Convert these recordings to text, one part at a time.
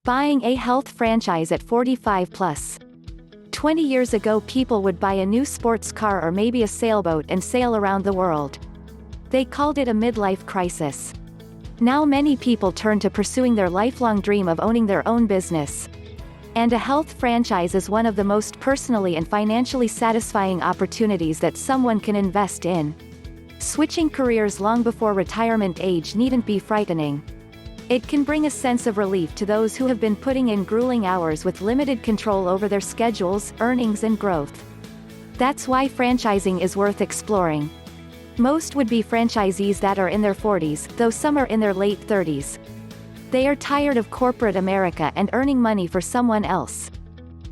Buying a health franchise at 45 plus. 20 years ago people would buy a new sports car or maybe a sailboat and sail around the world. They called it a midlife crisis. Now many people turn to pursuing their lifelong dream of owning their own business. And a health franchise is one of the most personally and financially satisfying opportunities that someone can invest in. Switching careers long before retirement age needn't be frightening. It can bring a sense of relief to those who have been putting in grueling hours with limited control over their schedules, earnings and growth. That's why franchising is worth exploring. Most would-be franchisees that are in their 40s, though some are in their late 30s. They are tired of corporate America and earning money for someone else.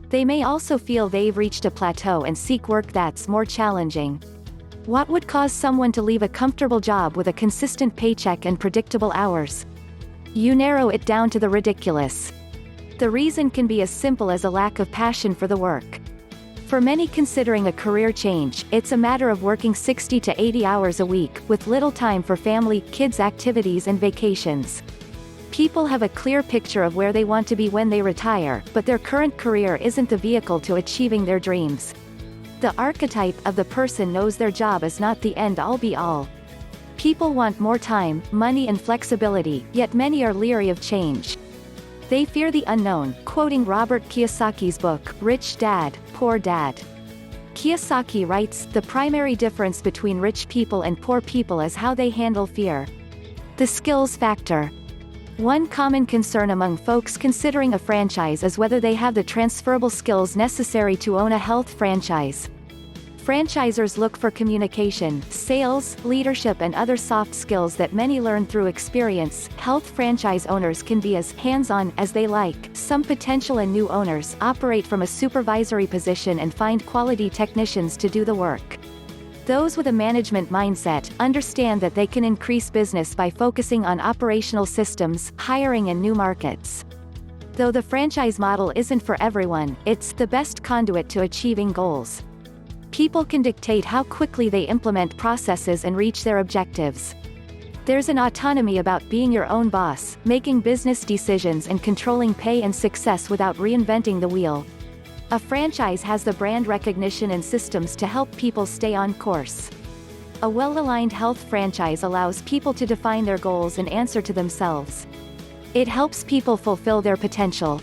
They may also feel they've reached a plateau and seek work that's more challenging. What would cause someone to leave a comfortable job with a consistent paycheck and predictable hours? You narrow it down to the ridiculous. The reason can be as simple as a lack of passion for the work. For many considering a career change, it's a matter of working 60 to 80 hours a week, with little time for family, kids' activities and vacations. People have a clear picture of where they want to be when they retire, but their current career isn't the vehicle to achieving their dreams. The archetype of the person knows their job is not the end-all be-all. People want more time, money and flexibility, yet many are leery of change. They fear the unknown, quoting Robert Kiyosaki's book, Rich Dad, Poor Dad. Kiyosaki writes, "The primary difference between rich people and poor people is how they handle fear." The skills factor. One common concern among folks considering a franchise is whether they have the transferable skills necessary to own a health franchise. Franchisors look for communication, sales, leadership and other soft skills that many learn through experience. Health franchise owners can be as hands-on as they like. Some potential and new owners operate from a supervisory position and find quality technicians to do the work. Those with a management mindset understand that they can increase business by focusing on operational systems, hiring and new markets. Though the franchise model isn't for everyone, it's the best conduit to achieving goals. People can dictate how quickly they implement processes and reach their objectives. There's an autonomy about being your own boss, making business decisions and controlling pay and success without reinventing the wheel. A franchise has the brand recognition and systems to help people stay on course. A well-aligned health franchise allows people to define their goals and answer to themselves. It helps people fulfill their potential.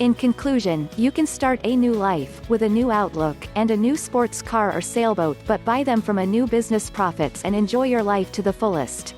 In conclusion, you can start a new life, with a new outlook, and a new sports car or sailboat, but buy them from a new business profits and enjoy your life to the fullest.